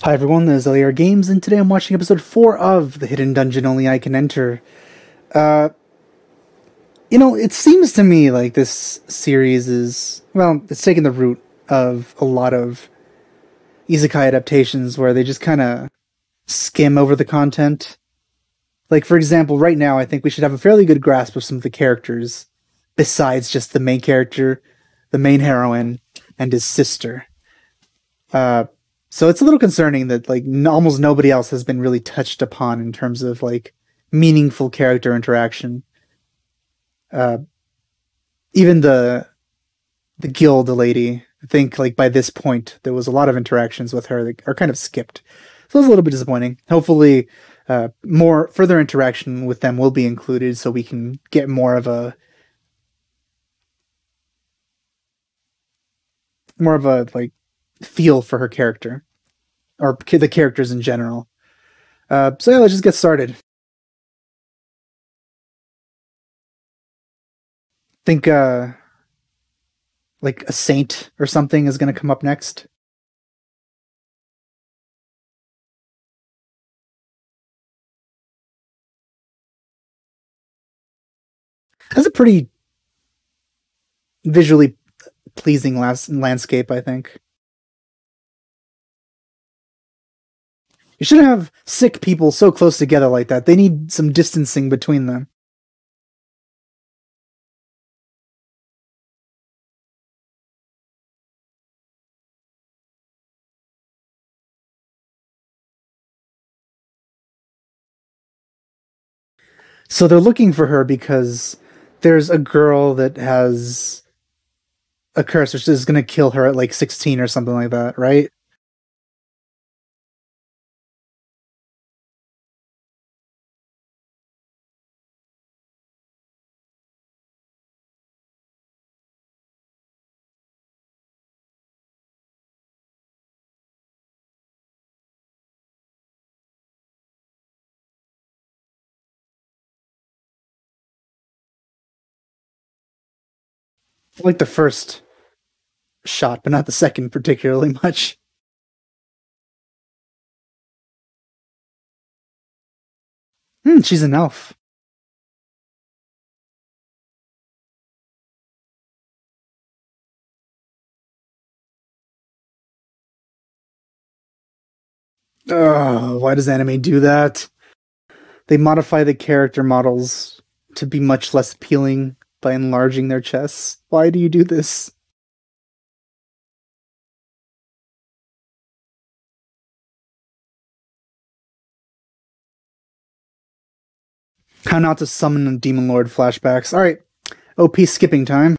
Hi everyone, this is LAR Games, and today I'm watching episode 4 of The Hidden Dungeon Only I Can Enter. Uh, it seems to me like this series is, well, it's taking the route of a lot of isekai adaptations where they just kind of skim over the content. Like, for example, right now I think we should have a fairly good grasp of some of the characters, besides just the main character, the main heroine, and his sister. So it's a little concerning that almost nobody else has been really touched upon in terms of meaningful character interaction. Even the guild lady, I think by this point there was a lot of interactions with her that are kind of skipped. So it's a little bit disappointing. Hopefully, more further interaction with them will be included, so we can get more of a feel for her character, or the characters in general. So yeah, let's just get started. Think a saint or something is going to come up next. That's a pretty visually pleasing landscape, I think. You shouldn't have sick people so close together like that. They need some distancing between them. So they're looking for her because there's a girl that has a curse, which is going to kill her at 16 or something like that, right? I like the first shot, but not the second particularly much. She's an elf. Ugh, why does anime do that? They modify the character models to be much less appealing by enlarging their chests. Why do you do this? How not to summon a Demon Lord flashbacks. Alright, OP skipping time.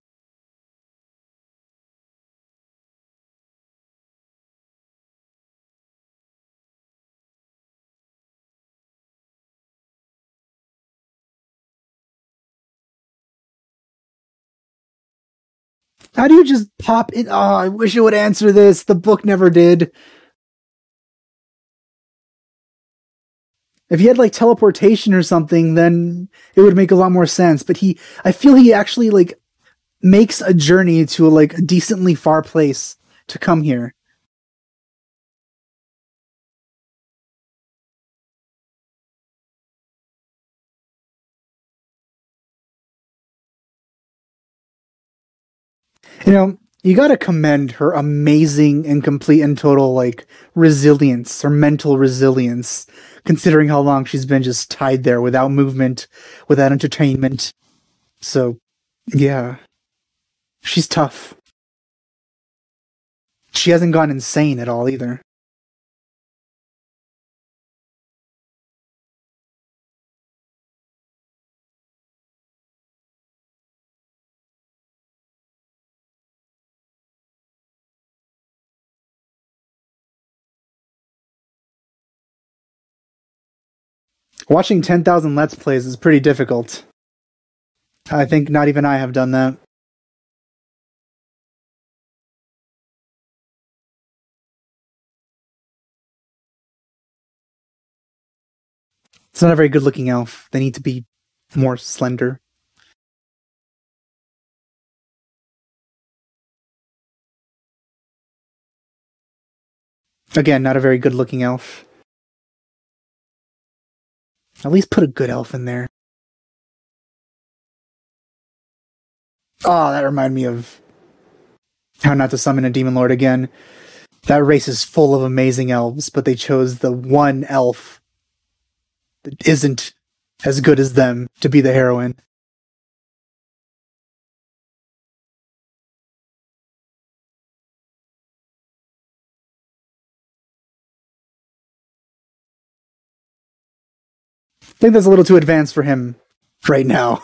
How do you just pop it? Oh, I wish it would answer this. The book never did. If he had teleportation or something, then it would make a lot more sense. But I feel he actually makes a journey to a decently far place to come here. You gotta commend her amazing and complete and total resilience, or mental resilience, considering how long she's been just tied there without movement, without entertainment. So, yeah, she's tough. She hasn't gone insane at all either. Watching 10,000 Let's Plays is pretty difficult. I think not even I have done that. It's not a very good looking elf. They need to be more slender. Again, not a very good looking elf. At least put a good elf in there. Oh, that reminded me of How Not to Summon a Demon Lord again. That race is full of amazing elves, but they chose the one elf that isn't as good as them to be the heroine. I think that's a little too advanced for him right now.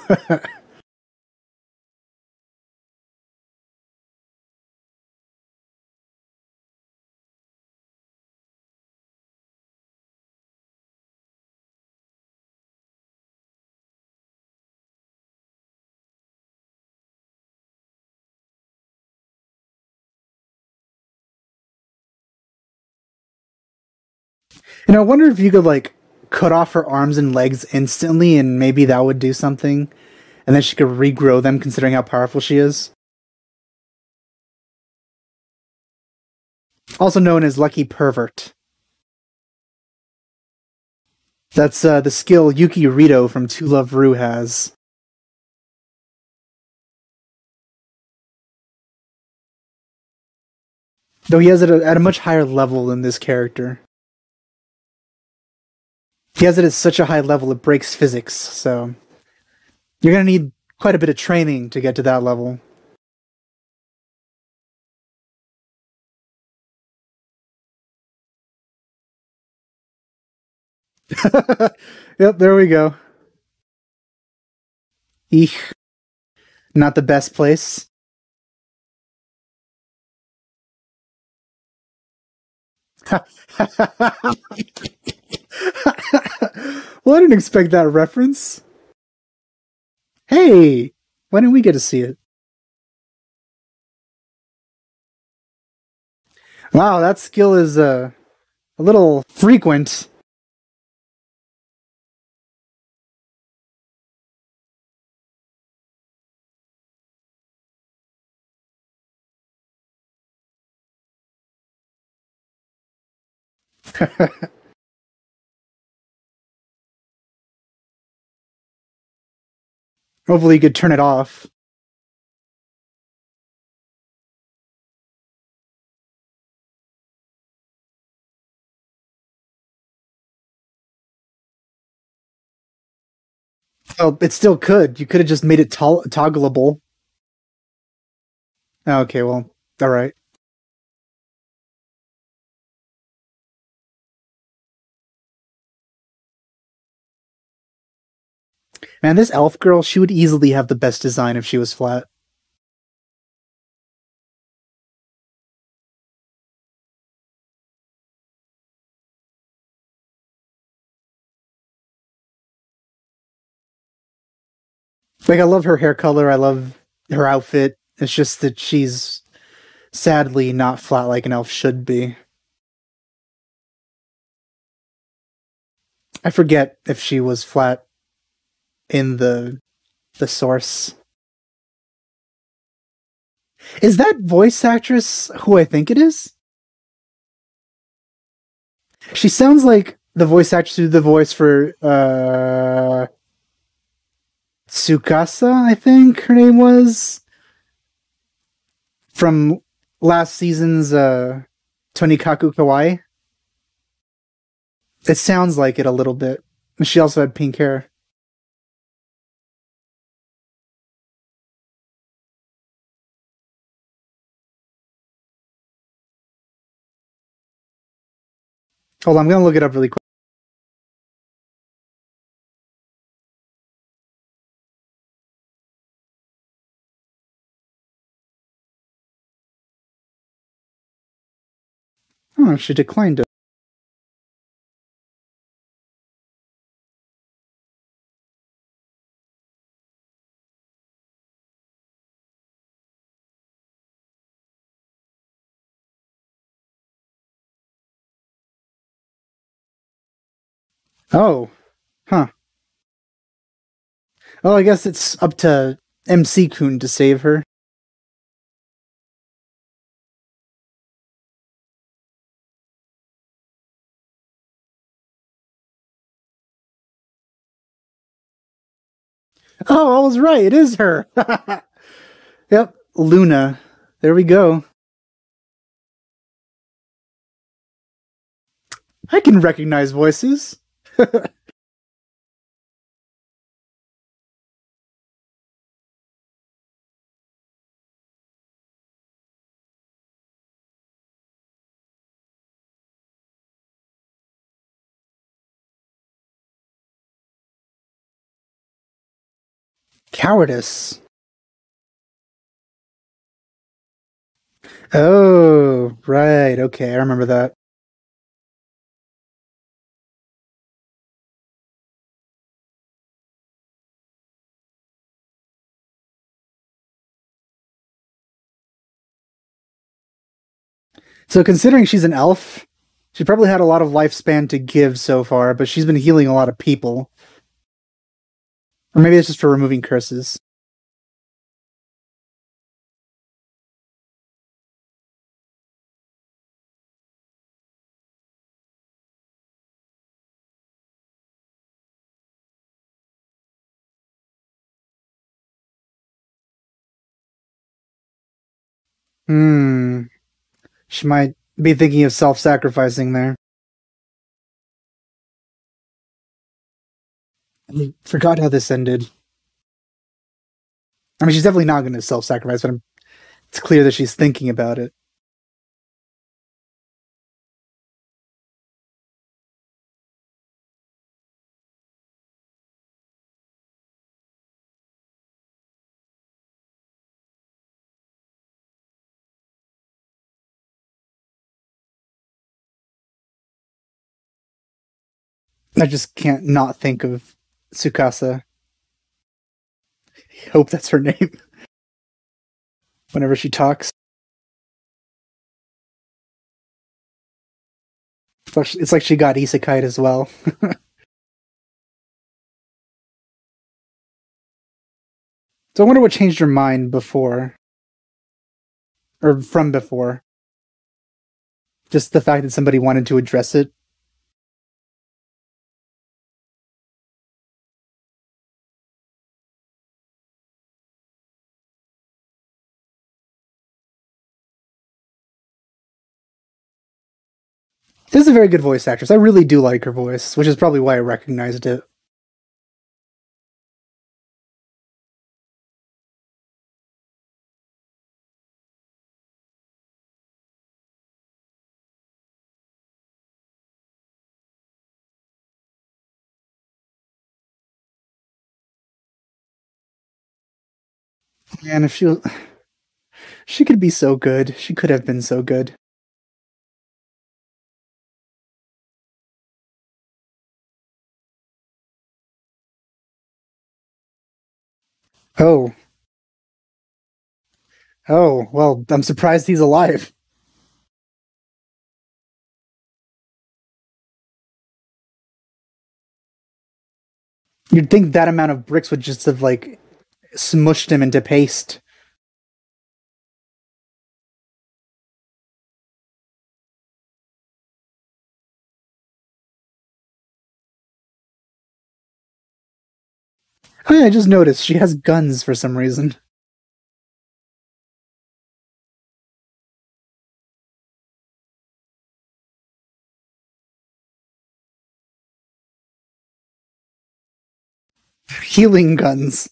I wonder if you could, like, cut off her arms and legs instantly and maybe that would do something. And then she could regrow them considering how powerful she is. Also known as Lucky Pervert. That's the skill Yuki Rito from To Love Ru has. Though he has it at a much higher level than this character. He has it at such a high level it breaks physics, so you're gonna need quite a bit of training to get to that level. Yep, there we go. Eek. Not the best place. Well, I didn't expect that reference. Hey, why didn't we get to see it? Wow, that skill is a little frequent. Hopefully, you could turn it off. Oh, it still could. You could have just made it toggleable. Okay, well, alright. Man, this elf girl, she would easily have the best design if she was flat. Like, I love her hair color, I love her outfit. It's just that she's sadly not flat like an elf should be. I forget if she was flat in the source. Is that voice actress who I think it is? She sounds like the voice actress who did the voice for Tsukasa, I think her name was, from last season's Tonikaku Kawaii. It sounds like it a little bit. She also had pink hair. Hold on, I'm gonna look it up really quick. Oh, she declined it. Oh, huh. Well, I guess it's up to MC Kun to save her. Oh, I was right. It is her. Yep, Luna. There we go. I can recognize voices. Cowardice. Oh, right. Okay, I remember that. So, considering she's an elf, she probably had a lot of lifespan to give so far, but she's been healing a lot of people. Or maybe it's just for removing curses. Hmm. She might be thinking of self sacrificing there. I forgot how this ended. I mean, she's definitely not going to self sacrifice, but it's clear that she's thinking about it. I just can't not think of Tsukasa. I hope that's her name whenever she talks. It's like she got isekai as well. So I wonder what changed her mind before, or from before. Just the fact that somebody wanted to address it. This is a very good voice actress. I really do like her voice, which is probably why I recognized it. Man, if she could be so good. She could have been so good. Oh, oh, well, I'm surprised he's alive. You'd think that amount of bricks would just have like smushed him into paste. Oh yeah, I just noticed she has guns for some reason. Healing guns.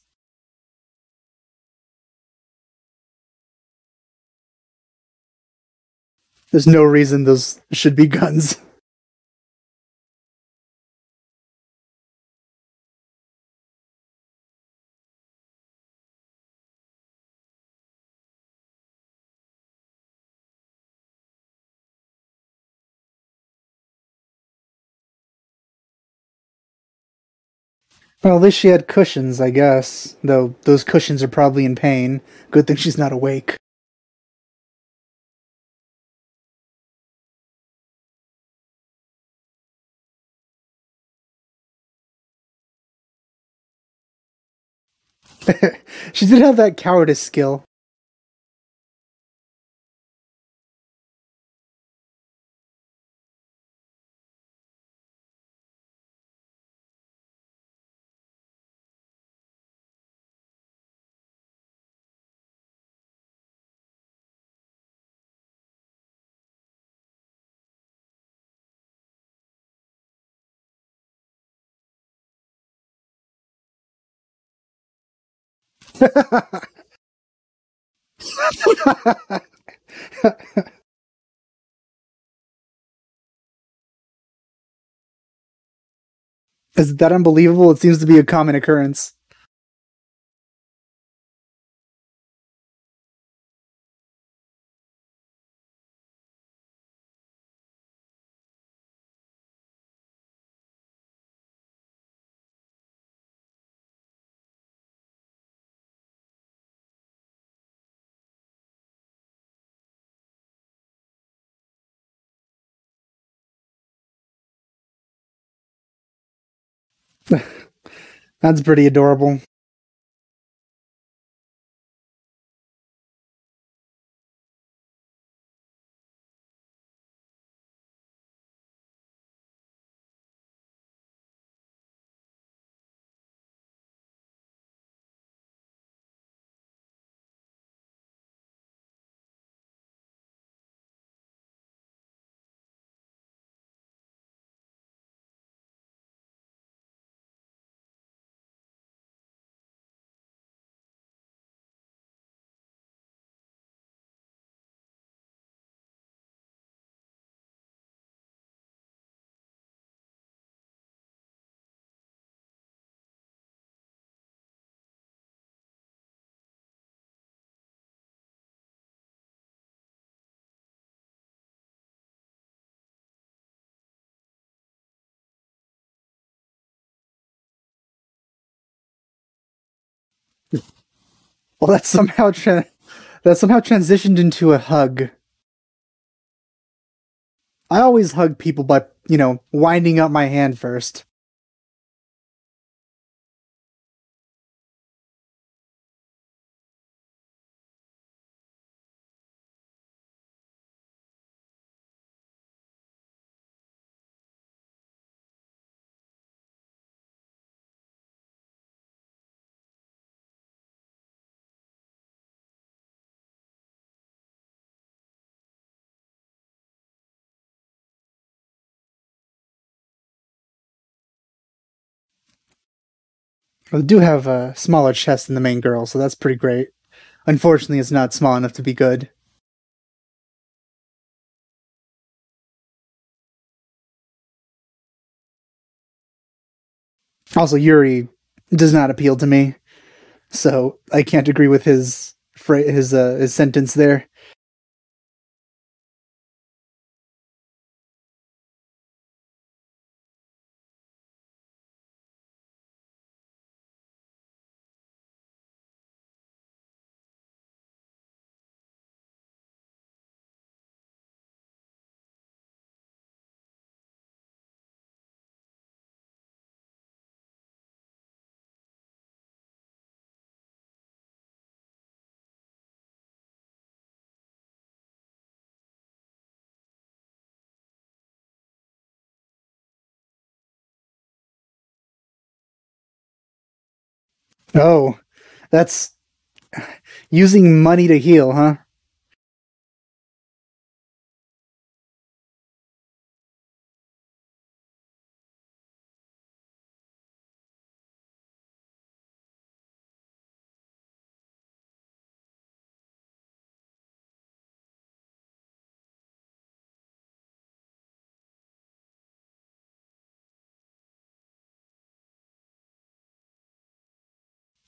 There's no reason those should be guns. Well, at least she had cushions, I guess. Though those cushions are probably in pain. Good thing she's not awake. She did have that cowardice skill. Is that unbelievable? It seems to be a common occurrence. That's pretty adorable. Well, that somehow transitioned into a hug. I always hug people by, winding up my hand first. I do have a smaller chest than the main girl, so that's pretty great. Unfortunately, it's not small enough to be good. Also, Yuri does not appeal to me, so I can't agree with his sentence there. Oh, that's using money to heal, huh?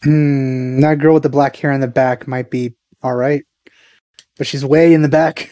That girl with the black hair in the back might be all right, but she's way in the back.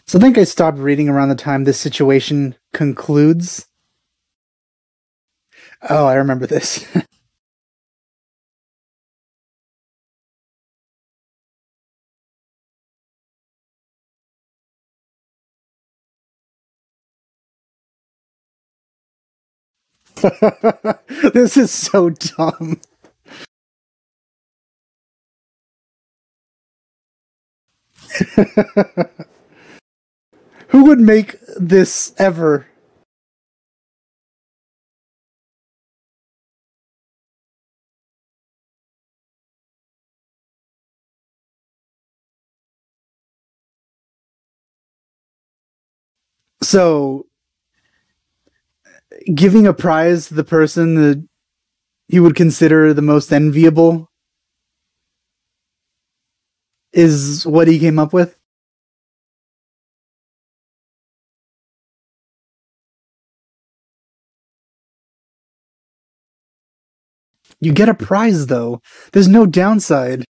So I think I stopped reading around the time this situation concludes. Oh, I remember this. This is so dumb. Who would make this ever? So, giving a prize to the person that he would consider the most enviable is what he came up with? You get a prize, though. There's no downside.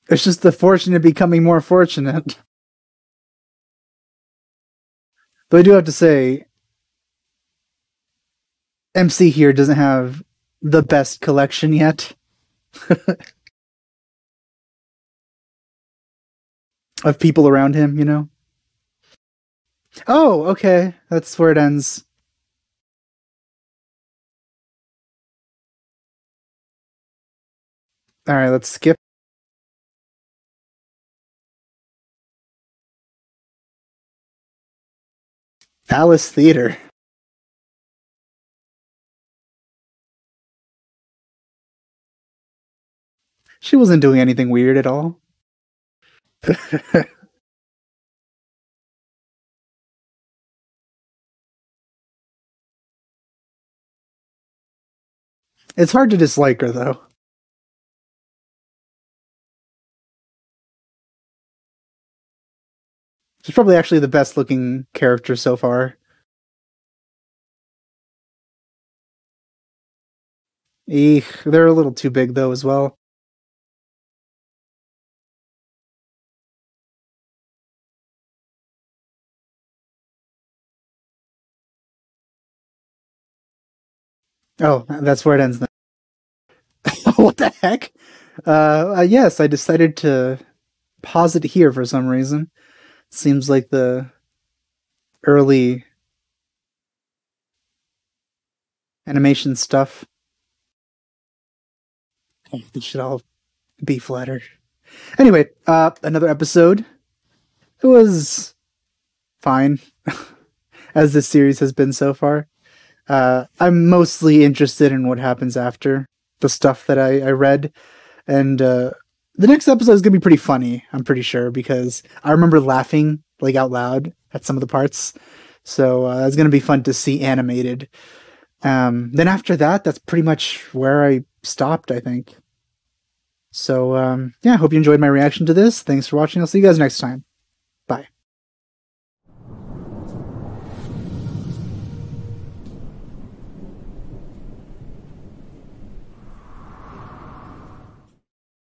It's just the fortunate becoming more fortunate. Though I do have to say, MC here doesn't have the best collection yet of people around him, you know? Oh, okay. That's where it ends. Alright, let's skip. Alice Theater. She wasn't doing anything weird at all. It's hard to dislike her, though. She's probably actually the best looking character so far. Eek, they're a little too big, though, as well. Oh, that's where it ends then. What the heck? Yes, I decided to pause it here for some reason. Seems like the early animation stuff. They should all be flattered. Anyway, another episode. It was fine, as this series has been so far. I'm mostly interested in what happens after the stuff that I read. And the next episode is going to be pretty funny, I'm pretty sure, because I remember laughing like out loud at some of the parts. So it's going to be fun to see animated. Then after that, that's pretty much where I stopped, I think. So yeah, hope you enjoyed my reaction to this. Thanks for watching. I'll see you guys next time.